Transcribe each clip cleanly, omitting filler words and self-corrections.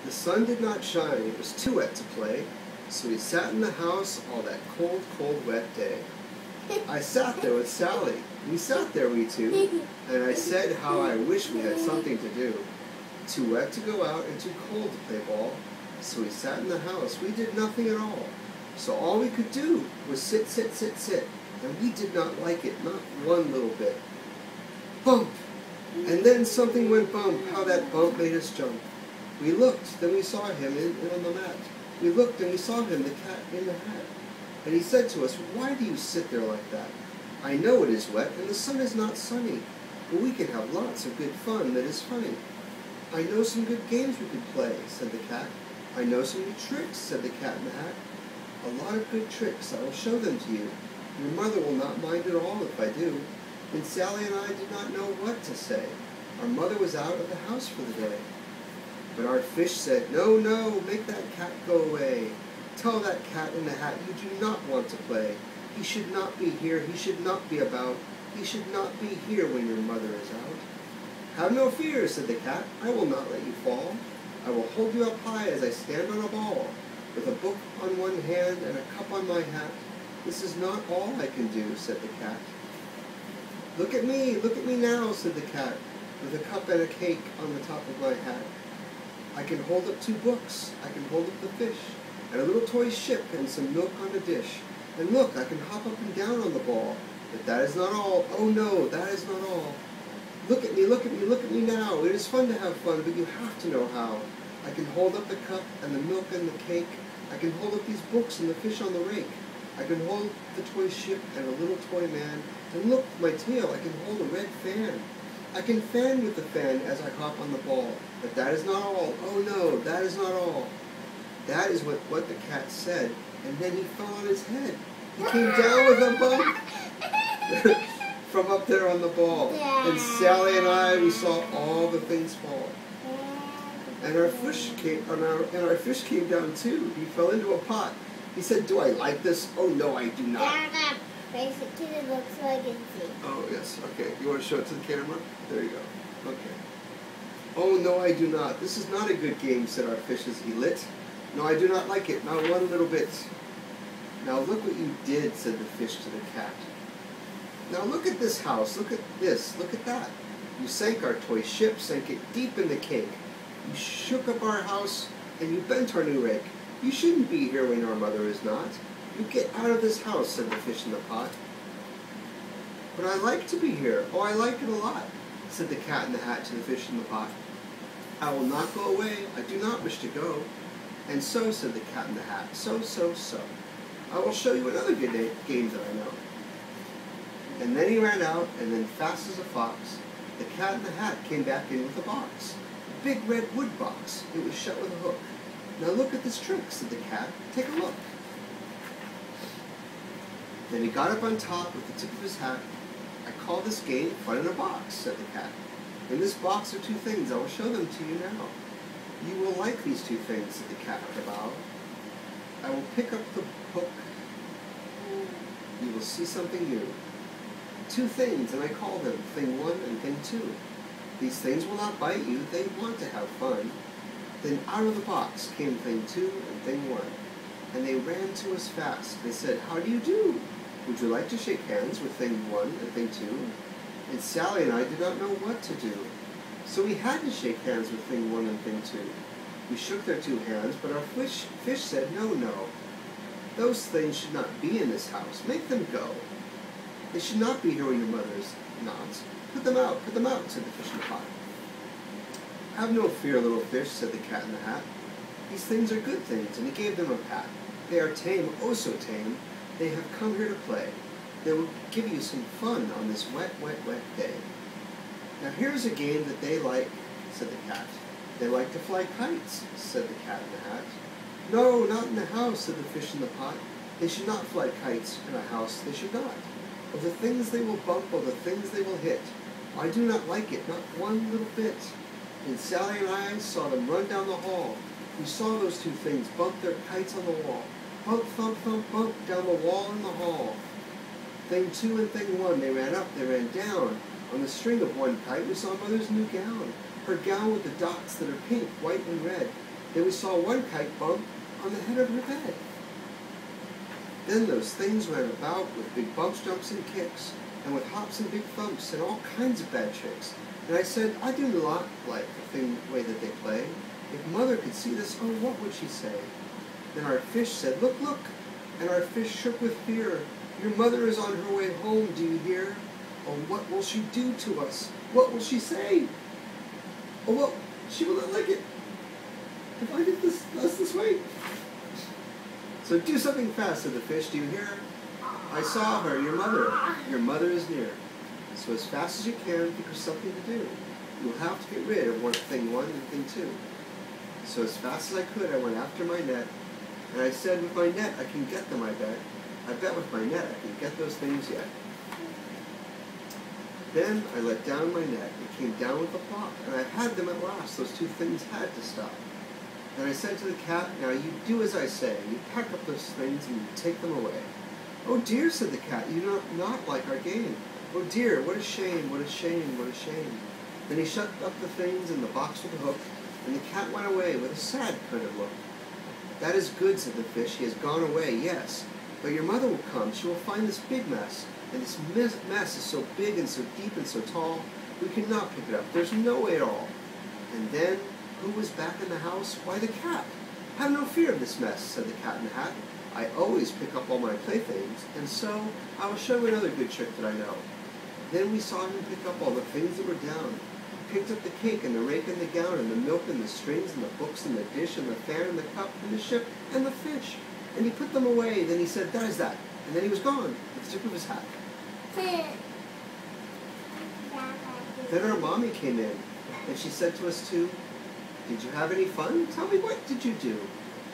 The sun did not shine, it was too wet to play, so we sat in the house all that cold, cold, wet day. I sat there with Sally. We sat there, we two, and I said how I wish we had something to do. Too wet to go out and too cold to play ball, so we sat in the house. We did nothing at all. So all we could do was sit, sit, sit, sit, and we did not like it, not one little bit. Bump! And then something went bump. How that bump made us jump. We looked, then we saw him in on the mat. We looked and we saw him, the cat in the hat. And he said to us, "Why do you sit there like that? I know it is wet and the sun is not sunny, but we can have lots of good fun that is funny." "I know some good games we could play," said the cat. "I know some good tricks," said the cat in the hat. "A lot of good tricks. I will show them to you. Your mother will not mind at all if I do." And Sally and I did not know what to say. Our mother was out of the house for the day. But our fish said, "No, no, make that cat go away. Tell that cat in the hat you do not want to play. He should not be here. He should not be about. He should not be here when your mother is out." "Have no fear," said the cat. "I will not let you fall. I will hold you up high as I stand on a ball, with a book on one hand and a cup on my hat. This is not all I can do," said the cat. Look at me now," said the cat, "with a cup and a cake on the top of my hat. I can hold up 2 books, I can hold up the fish, and a little toy ship and some milk on a dish. And look, I can hop up and down on the ball. But that is not all. Oh no, that is not all. Look at me, look at me, look at me now. It is fun to have fun, but you have to know how. I can hold up the cup and the milk and the cake. I can hold up these books and the fish on the rake. I can hold the toy ship and a little toy man. And look, my tail, I can hold a red fan. I can fan with the fan as I hop on the ball. But that is not all. Oh no, that is not all." That is what the cat said, and then he fell on his head. He came down with a bump from up there on the ball. And Sally and I, we saw all the things fall. And our fish came down too. He fell into a pot. He said, "Do I like this? Oh no, I do not." Face it to the book so I can see. Oh, yes, okay. You want to show it to the camera? There you go. Okay. "Oh, no, I do not. This is not a good game," said our fish as he lit. "No, I do not like it, not one little bit." "Now look what you did," said the fish to the cat. "Now look at this house, look at this, look at that. You sank our toy ship, sank it deep in the cake. You shook up our house, and you bent our new rake. You shouldn't be here when our mother is not. You get out of this house," said the fish in the pot. "But I like to be here. Oh, I like it a lot," said the cat in the hat to the fish in the pot. "I will not go away. I do not wish to go." "And so," said the cat in the hat, "so, I will show you another good game that I know." And then he ran out, and then fast as a fox, the cat in the hat came back in with a box. A big red wood box. It was shut with a hook. "Now look at this trick," said the cat. "Take a look." Then he got up on top with the tip of his hat. "I call this game Fun in a Box," said the cat. "In this box are 2 things. I will show them to you now. You will like these 2 things," said the cat with a bow. "I will pick up the hook. You will see something new. 2 things, and I call them Thing 1 and Thing 2. These things will not bite you. They want to have fun." Then out of the box came Thing 2 and Thing 1. And they ran to us fast. They said, "How do you do? Would you like to shake hands with Thing 1 and Thing 2? And Sally and I did not know what to do. So we had to shake hands with Thing 1 and Thing 2. We shook their 2 hands, but our fish said, "No, no. Those things should not be in this house. Make them go. They should not be here when your mother is not. Put them out, said the fish in the pot. "Have no fear, little fish," said the cat in the hat. "These things are good things," and he gave them a pat. "They are tame, oh so tame. They have come here to play. They will give you some fun on this wet, wet, wet day. Now here's a game that they like," said the cat. "They like to fly kites," said the cat in the hat. "No, not in the house," said the fish in the pot. "They should not fly kites in a house, they should not. Of the things they will bump, of the things they will hit. I do not like it, not one little bit." And Sally and I saw them run down the hall. We saw those 2 things bump their kites on the wall. Bump, thump, thump, bump, down the wall in the hall. Thing 2 and Thing 1, they ran up, they ran down. On the string of one kite, we saw Mother's new gown. Her gown with the dots that are pink, white, and red. Then we saw one kite bump on the head of her bed. Then those things ran about with big bumps, jumps, and kicks, and with hops and big thumps, and all kinds of bad tricks. And I said, I do not like the way that they play. If Mother could see this, oh, what would she say? Then our fish said, look, look. And our fish shook with fear. Your mother is on her way home, do you hear? Oh, what will she do to us? What will she say? Oh, well, she will not like it if I get this way. So do something fast, said the fish. Do you hear? I saw her, your mother. Your mother is near. So as fast as you can, think of something to do. You'll have to get rid of thing one and thing two. So as fast as I could, I went after my net. And I said, with my net, I can get them, I bet. I bet with my net, I can get those things yet. Then I let down my net. It came down with a plop, and I had them at last. Those two things had to stop. Then I said to the cat, now you do as I say. You pack up those things and you take them away. Oh dear, said the cat, you do not like our game. Oh dear, what a shame, what a shame, what a shame. Then he shut up the things in the box with a hook, and the cat went away with a sad kind of look. That is good, said the fish. He has gone away, yes. But your mother will come. She will find this big mess. And this mess is so big and so deep and so tall, we cannot pick it up. There's no way at all. And then, who was back in the house? Why, the cat. Have no fear of this mess, said the cat in the hat. I always pick up all my playthings, and so I will show you another good trick that I know. Then we saw him pick up all the things that were down. He picked up the cake and the rake and the gown and the milk and the strings and the books and the dish and the fan and the cup and the ship and the fish. And he put them away. Then he said, that is that. And then he was gone with the tip of his hat. Then our mommy came in, and she said to us too, did you have any fun? Tell me, what did you do?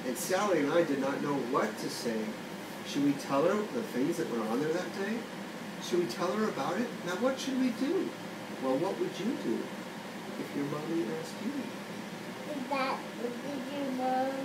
And Sally and I did not know what to say. Should we tell her the things that were on there that day? Should we tell her about it? Now what should we do? Well, what would you do if your mommy asked you? Did your mom